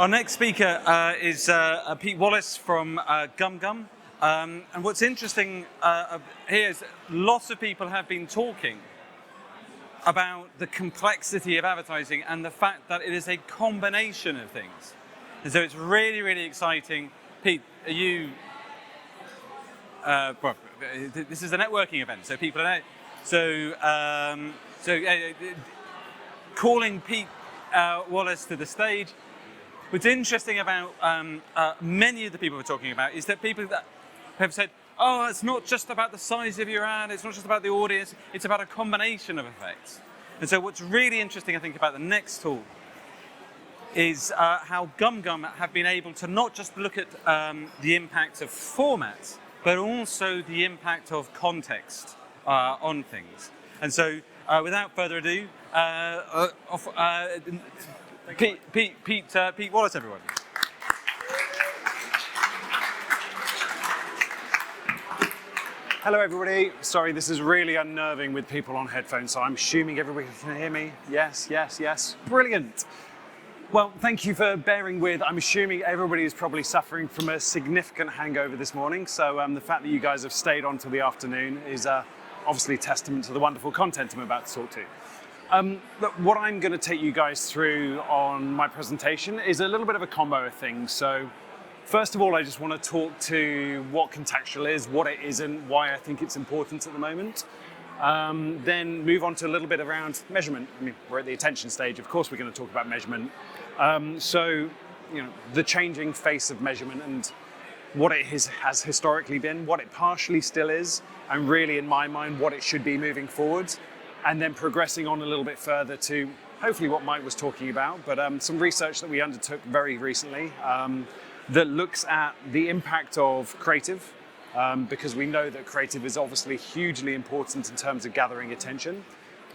Our next speaker is Pete Wallace from GumGum. And what's interesting here is lots of people have been talking about the complexity of advertising and the fact that it is a combination of things. And so it's really, really exciting. Pete, are you... well, this is a networking event, so people are... Calling Pete Wallace to the stage. What's interesting about many of the people we're talking about is that people that have said, oh, it's not just about the size of your ad, it's not just about the audience, it's about a combination of effects. And so what's really interesting, I think, about the next talk is how GumGum have been able to not just look at the impact of formats, but also the impact of context on things. And so without further ado, Pete Wallace, everyone. Hello, everybody. Sorry, this is really unnerving with people on headphones, so I'm assuming everybody can hear me. Yes, yes, yes. Brilliant. Well, thank you for bearing with. I'm assuming everybody is probably suffering from a significant hangover this morning, so the fact that you guys have stayed on till the afternoon is obviously testament to the wonderful content I'm about to talk to. Look, what I'm going to take you guys through on my presentation is a little bit of a combo of things. So first of all, I just want to talk to what contextual is, what it isn't, why I think it's important at the moment. Then move on to a little bit around measurement. I mean, we're at the attention stage. Of course, we're going to talk about measurement. So, you know, the changing face of measurement and what it has historically been, what it partially still is, and really, in my mind, what it should be moving forward. And then progressing on a little bit further to hopefully what Mike was talking about, but some research that we undertook very recently that looks at the impact of creative, because we know that creative is obviously hugely important in terms of gathering attention.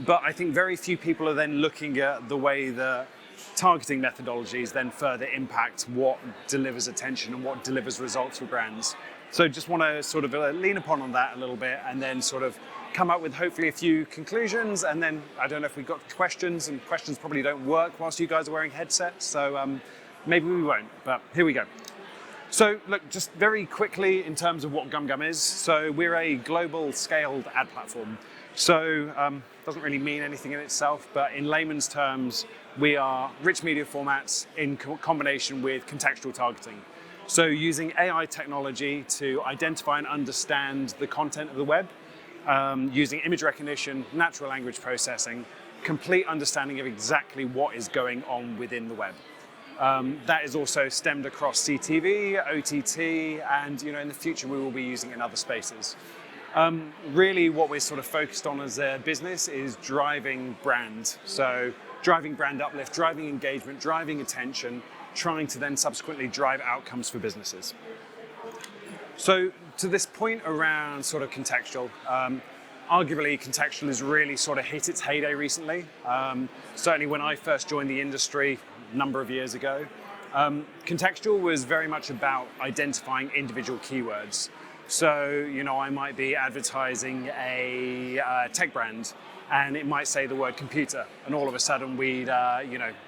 But I think very few people are then looking at the way that targeting methodologies then further impact what delivers attention and what delivers results for brands. So just want to sort of lean upon that a little bit and then sort of come up with hopefully a few conclusions, and then I don't know if we've got questions, and questions probably don't work whilst you guys are wearing headsets, so maybe we won't, but here we go. So look, just very quickly in terms of what GumGum is. So we're a global scaled ad platform. So doesn't really mean anything in itself, but in layman's terms, we are rich media formats in combination with contextual targeting. So using AI technology to identify and understand the content of the web, using image recognition, natural language processing, complete understanding of exactly what is going on within the web. That is also stemmed across CTV, OTT, and in the future we will be using it in other spaces. Really what we're sort of focused on as a business is driving brand. So driving brand uplift, driving engagement, driving attention, trying to then subsequently drive outcomes for businesses. So to this point around sort of contextual, arguably contextual has really sort of hit its heyday recently. Certainly when I first joined the industry a number of years ago, contextual was very much about identifying individual keywords. So, I might be advertising a tech brand and it might say the word computer, and all of a sudden we'd,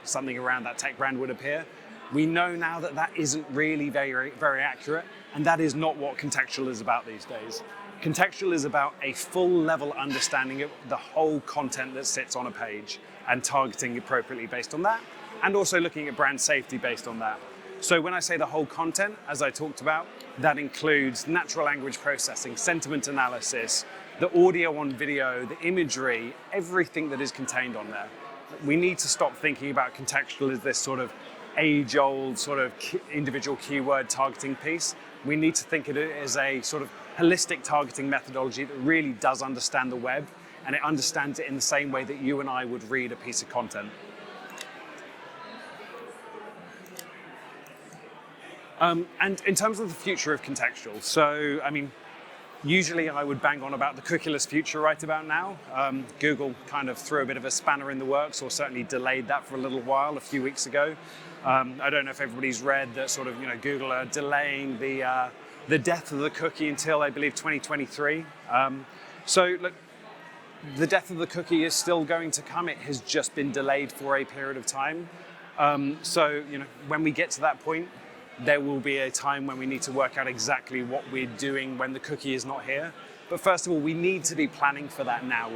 something around that tech brand would appear. We know now that that isn't really very, very accurate, and that is not what contextual is about these days. Contextual is about a full level understanding of the whole content that sits on a page and targeting appropriately based on that, and also looking at brand safety based on that. So when I say the whole content, as I talked about, that includes natural language processing, sentiment analysis, the audio on video, the imagery, everything that is contained on there. We need to stop thinking about contextual as this sort of age-old sort of individual keyword targeting piece. We need to think of it as a sort of holistic targeting methodology that really does understand the web, and it understands it in the same way that you and I would read a piece of content. And in terms of the future of contextual, so, I mean, usually I would bang on about the cookieless future right about now. Google kind of threw a bit of a spanner in the works, or certainly delayed that for a little while a few weeks ago. I don't know if everybody's read that sort of, Google are delaying the death of the cookie until, I believe, 2023. So look, the death of the cookie is still going to come. It has just been delayed for a period of time. So when we get to that point, there will be a time when we need to work out exactly what we're doing when the cookie is not here. But first of all, we need to be planning for that now.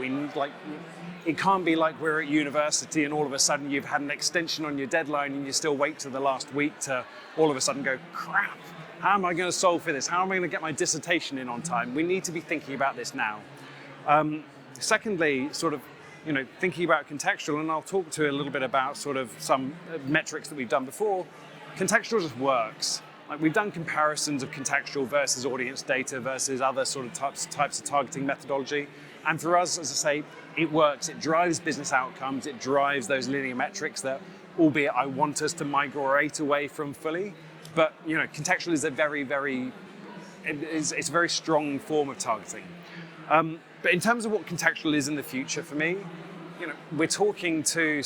It can't be like we're at university and all of a sudden you've had an extension on your deadline and you still wait till the last week to all of a sudden go, crap, how am I going to solve for this? How am I going to get my dissertation in on time? We need to be thinking about this now. Secondly, thinking about contextual, and I'll talk to a little bit about some metrics that we've done before. Contextual just works. We've done comparisons of contextual versus audience data versus other types of targeting methodology. And for us, as I say, it works. It drives business outcomes. It drives those linear metrics that, albeit I want us to migrate away from fully. But contextual is it's a very strong form of targeting. But in terms of what contextual is in the future for me, we're talking to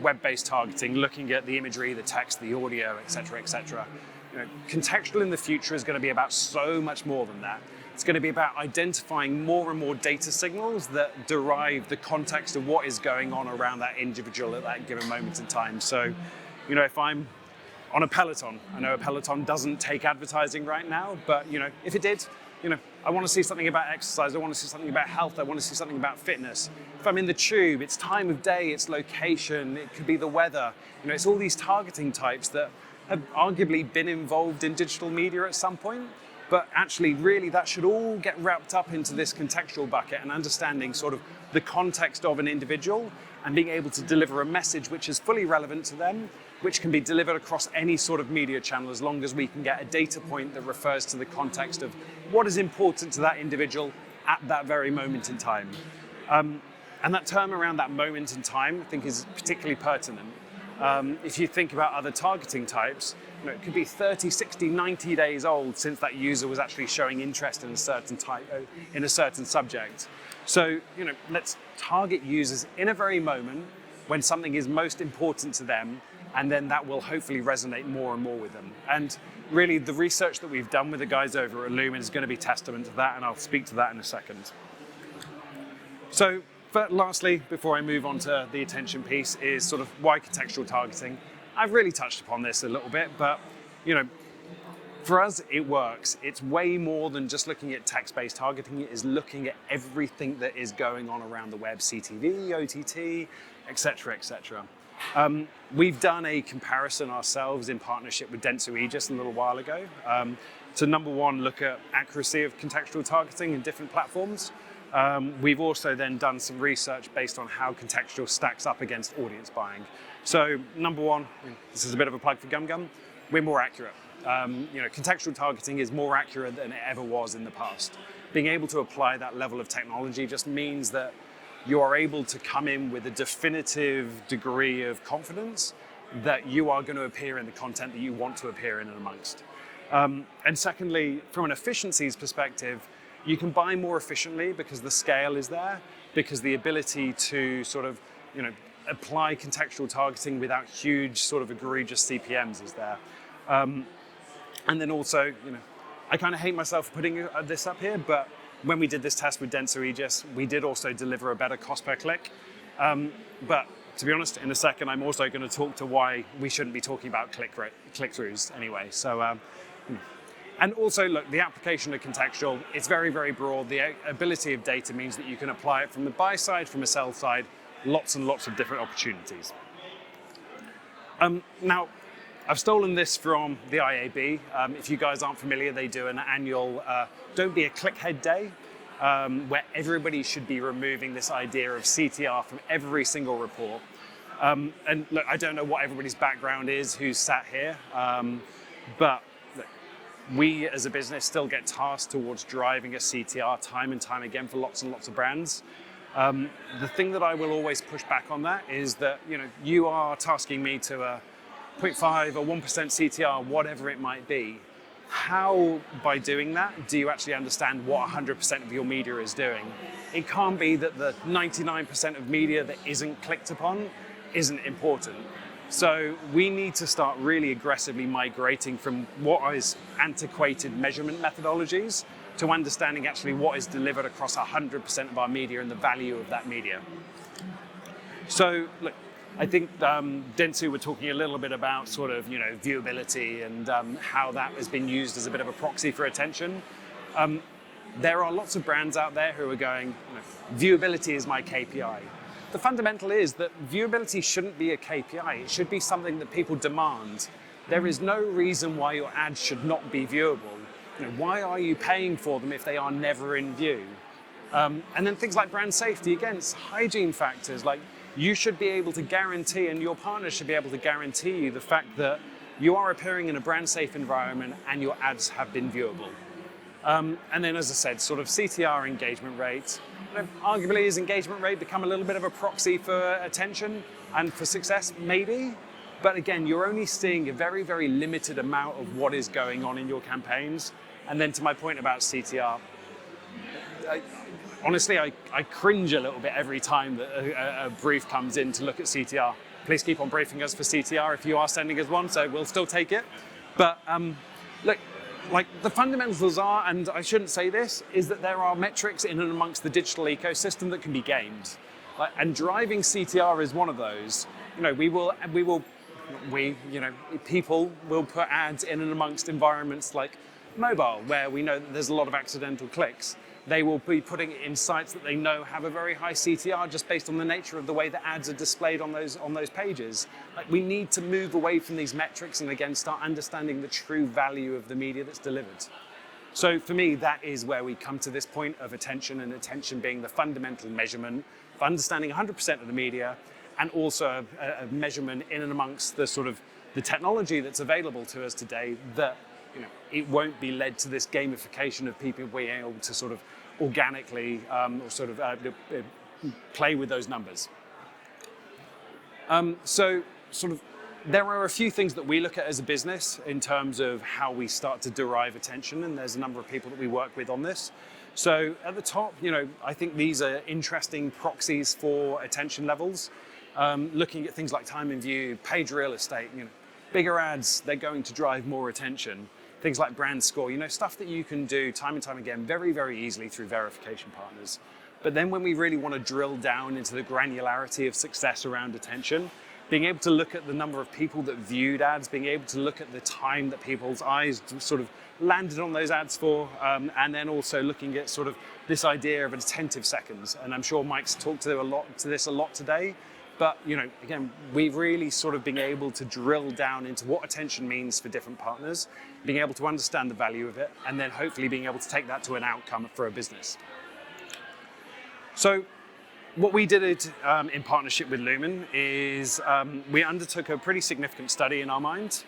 web-based targeting, looking at the imagery, the text, the audio, et cetera, et cetera. Contextual in the future is going to be about so much more than that. It's going to be about identifying more and more data signals that derive the context of what is going on around that individual at that given moment in time. So, if I'm on a Peloton, I know a Peloton doesn't take advertising right now, but if it did, I want to see something about exercise, I want to see something about health, I want to see something about fitness. If I'm in the tube, it's time of day, it's location, it could be the weather. It's all these targeting types that have arguably been involved in digital media at some point, but actually really that should all get wrapped up into this contextual bucket and understanding the context of an individual and being able to deliver a message which is fully relevant to them, which can be delivered across any sort of media channel as long as we can get a data point that refers to the context of what is important to that individual at that very moment in time. And that term around that moment in time, I think, is particularly pertinent. If you think about other targeting types, it could be 30, 60, 90 days old since that user was actually showing interest in a certain subject. So, let's target users in a very moment when something is most important to them, and then that will hopefully resonate more and more with them. And really, the research that we've done with the guys over at Lumen is going to be testament to that, and I'll speak to that in a second. So, but lastly, before I move on to the attention piece, is why contextual targeting. I've really touched upon this a little bit, but for us, it works. It's way more than just looking at text-based targeting. It is looking at everything that is going on around the web, CTV, OTT, et cetera, et cetera. We've done a comparison ourselves in partnership with Dentsu Aegis a little while ago to, number one, look at accuracy of contextual targeting in different platforms. We've also then done some research based on how contextual stacks up against audience buying. So, number one, this is a bit of a plug for GumGum, we're more accurate. Contextual targeting is more accurate than it ever was in the past. Being able to apply that level of technology just means that you are able to come in with a definitive degree of confidence that you are going to appear in the content that you want to appear in and amongst. And secondly, from an efficiencies perspective, you can buy more efficiently because the scale is there, because the ability to apply contextual targeting without huge egregious CPMs is there. And then also, I kind of hate myself for putting this up here, but when we did this test with Dentsu Aegis, we did also deliver a better cost per click. But to be honest, in a second, I'm also going to talk to why we shouldn't be talking about click-throughs anyway. So, and also, look, the application of contextual, it's very, very broad. The ability of data means that you can apply it from the buy side, from a sell side, lots and lots of different opportunities. Now, I've stolen this from the IAB. If you guys aren't familiar, they do an annual Don't Be a Clickhead Day, where everybody should be removing this idea of CTR from every single report. And look, I don't know what everybody's background is who's sat here, but look, we as a business still get tasked towards driving a CTR time and time again for lots and lots of brands. The thing that I will always push back on that is that you are tasking me to a 0.5 or 1% CTR, whatever it might be. How, by doing that, do you actually understand what 100% of your media is doing? It can't be that the 99% of media that isn't clicked upon isn't important. So we need to start really aggressively migrating from what is antiquated measurement methodologies to understanding actually what is delivered across 100% of our media and the value of that media. So look, I think Dentsu were talking a little bit about sort of, viewability and how that has been used as a bit of a proxy for attention. There are lots of brands out there who are going, viewability is my KPI. The fundamental is that viewability shouldn't be a KPI. It should be something that people demand. There is no reason why your ads should not be viewable. Why are you paying for them if they are never in view? And then things like brand safety, again, it's hygiene factors. Like, you should be able to guarantee, and your partners should be able to guarantee you the fact that you are appearing in a brand safe environment and your ads have been viewable. And then, as I said, sort of Ctr engagement rates. Arguably, has engagement rate become a little bit of a proxy for attention and for success? Maybe. But again, you're only seeing a very, very limited amount of what is going on in your campaigns. And then to my point about Ctr, honestly, I cringe a little bit every time that a brief comes in to look at Ctr. Please keep on briefing us for Ctr if you are sending us one, so we'll still take it. But look, like the fundamentals are, and I shouldn't say this, is that there are metrics in and amongst the digital ecosystem that can be gamed. And driving Ctr is one of those. People will put ads in and amongst environments like mobile, where we know that there's a lot of accidental clicks. They will be putting it in sites that they know have a very high Ctr just based on the nature of the way the ads are displayed on those pages. Like, we need to move away from these metrics and again start understanding the true value of the media that's delivered. So for me, that is where we come to this point of attention, and attention being the fundamental measurement of understanding 100% of the media, and also a measurement in and amongst the sort of the technology that's available to us today, that it won't be led to this gamification of people being able to sort of organically play with those numbers. So sort of there are a few things that we look at as a business in terms of how we start to derive attention, and there's a number of people that we work with on this. So at the top, I think these are interesting proxies for attention levels. Looking at things like time in view, page real estate, bigger ads, they're going to drive more attention. Things like brand score, stuff that you can do time and time again very, very easily through verification partners. But then when we really want to drill down into the granularity of success around attention, being able to look at the number of people that viewed ads, being able to look at the time that people's eyes sort of landed on those ads for, and then also looking at sort of this idea of attentive seconds. And I'm sure Mike's talked to this a lot today. But again, we've really sort of been able to drill down into what attention means for different partners, being able to understand the value of it, and then hopefully being able to take that to an outcome for a business. So what we did in partnership with Lumen is we undertook a pretty significant study in our mind,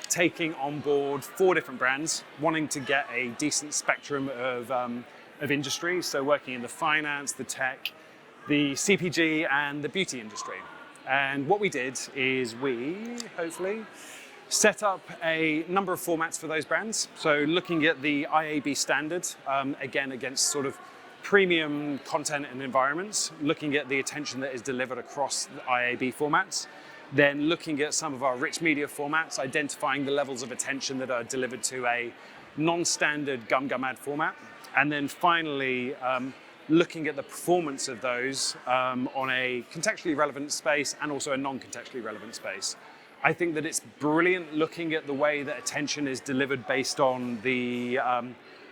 taking on board 4 different brands, wanting to get a decent spectrum of industries, so working in the finance, the tech, the CPG and the beauty industry. And what we did is we, hopefully, set up a number of formats for those brands. So looking at the IAB standard, again, against sort of premium content and environments, looking at the attention that is delivered across the IAB formats, then looking at some of our rich media formats, identifying the levels of attention that are delivered to a non-standard GumGum ad format, and then finally, looking at the performance of those on a contextually relevant space and also a non-contextually relevant space. I think that it's brilliant looking at the way that attention is delivered based on the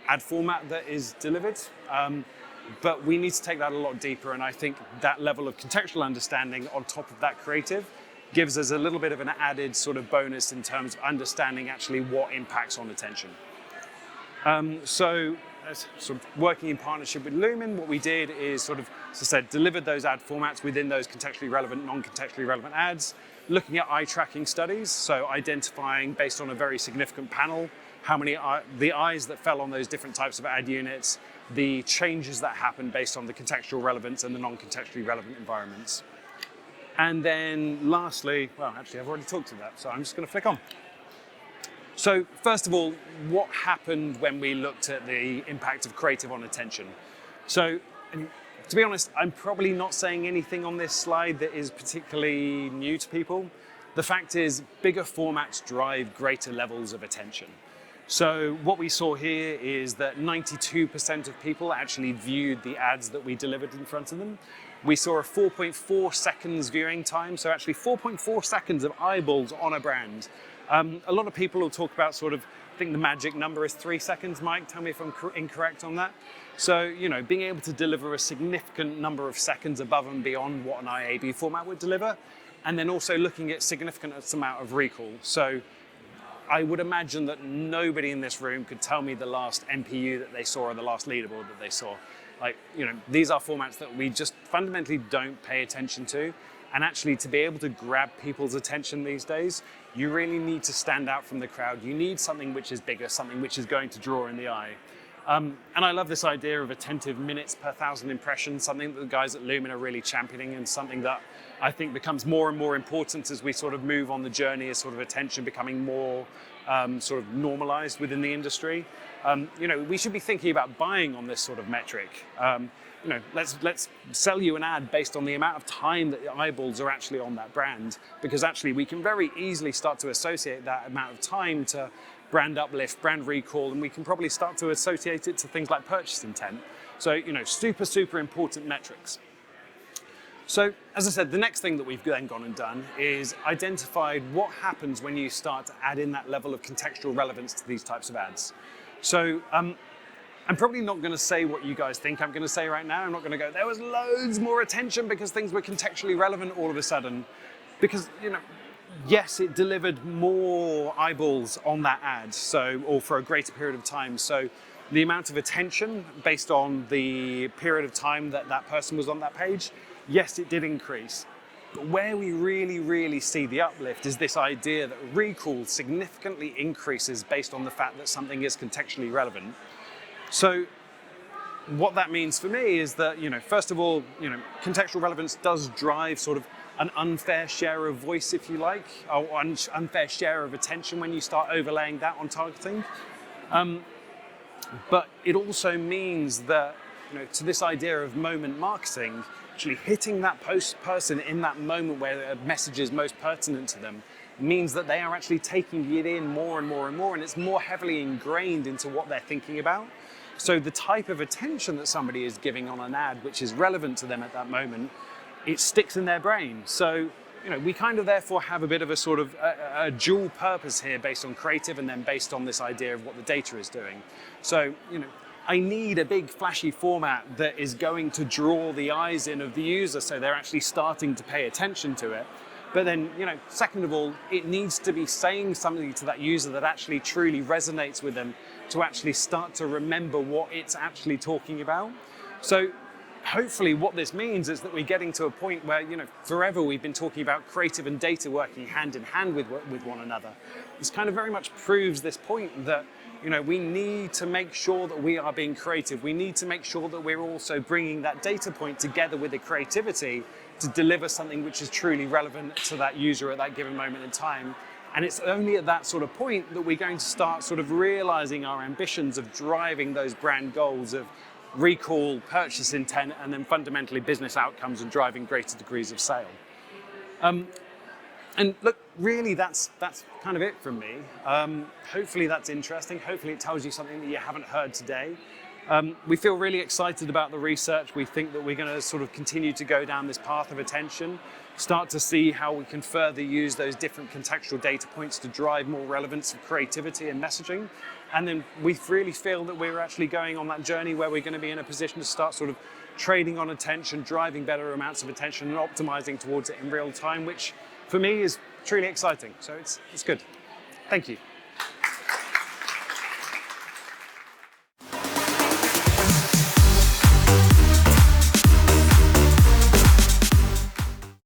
ad format that is delivered, but we need to take that a lot deeper, and I think that level of contextual understanding on top of that creative gives us a little bit of an added sort of bonus in terms of understanding actually what impacts on attention. So sort of working in partnership with Lumen, what we did is sort of, as I said, delivered those ad formats within those contextually relevant, non-contextually relevant ads, looking at eye tracking studies, so identifying based on a very significant panel how many the eyes that fell on those different types of ad units, the changes that happened based on the contextual relevance and the non-contextually relevant environments. And then lastly, well, actually I've already talked to that, so I'm just going to flick on. So first of all, what happened when we looked at the impact of creative on attention? So to be honest, I'm probably not saying anything on this slide that is particularly new to people. The fact is, bigger formats drive greater levels of attention. So what we saw here is that 92% of people actually viewed the ads that we delivered in front of them. We saw a 4.4 seconds viewing time, so actually 4.4 seconds of eyeballs on a brand. A lot of people will talk about sort of, I think the magic number is 3 seconds. Mike, tell me if I'm incorrect on that. So, you know, being able to deliver a significant number of seconds above and beyond what an IAB format would deliver, and then also looking at significant amount of recall. So I would imagine that nobody in this room could tell me the last MPU that they saw or the last leaderboard that they saw. Like, you know, these are formats that we just fundamentally don't pay attention to. And actually, to be able to grab people's attention these days, you really need to stand out from the crowd. You need something which is bigger, something which is going to draw in the eye. And I love this idea of attentive minutes per 1,000 impressions, something that the guys at Lumen are really championing, and something that I think becomes more and more important as we sort of move on the journey, as sort of attention becoming more sort of normalized within the industry. You know, we should be thinking about buying on this sort of metric. You know, let's sell you an ad based on the amount of time that the eyeballs are actually on that brand, because actually we can very easily start to associate that amount of time to brand uplift, brand recall, and we can probably start to associate it to things like purchase intent. So, you know, super, super important metrics. So, as I said, the next thing that we've then gone and done is identified what happens when you start to add in that level of contextual relevance to these types of ads. So, I'm probably not going to say what you guys think I'm going to say right now. I'm not going to go, there was loads more attention because things were contextually relevant all of a sudden. Because, you know, yes, it delivered more eyeballs on that ad, so, or for a greater period of time. So the amount of attention based on the period of time that that person was on that page, yes, it did increase. But where we really, really see the uplift is this idea that recall significantly increases based on the fact that something is contextually relevant. So what that means for me is that, you know, first of all, you know, contextual relevance does drive sort of an unfair share of voice, if you like, or unfair share of attention when you start overlaying that on targeting. But it also means that, you know, to this idea of moment marketing, actually hitting that person in that moment where a message is most pertinent to them means that they are actually taking it in more and more and more, and it's more heavily ingrained into what they're thinking about. So the type of attention that somebody is giving on an ad, which is relevant to them at that moment, it sticks in their brain. So, you know, we kind of therefore have a bit of a sort of a dual purpose here based on creative and then based on this idea of what the data is doing. So, you know, I need a big flashy format that is going to draw the eyes in of the user so they're actually starting to pay attention to it. But then, you know, second of all, it needs to be saying something to that user that actually truly resonates with them to actually start to remember what it's actually talking about. So hopefully what this means is that we're getting to a point where, you know, forever we've been talking about creative and data working hand in hand with one another. This kind of very much proves this point that, you know, we need to make sure that we are being creative. We need to make sure that we're also bringing that data point together with the creativity to deliver something which is truly relevant to that user at that given moment in time. And it's only at that sort of point that we're going to start sort of realizing our ambitions of driving those brand goals of recall, purchase intent, and then fundamentally business outcomes and driving greater degrees of sale. And look, really that's kind of it from me. Hopefully that's interesting. Hopefully it tells you something that you haven't heard today. We feel really excited about the research. We think that we're going to sort of continue to go down this path of attention, start to see how we can further use those different contextual data points to drive more relevance of creativity and messaging. And then we really feel that we're actually going on that journey where we're going to be in a position to start sort of trading on attention, driving better amounts of attention and optimizing towards it in real time, which for me is truly exciting. So it's good. Thank you.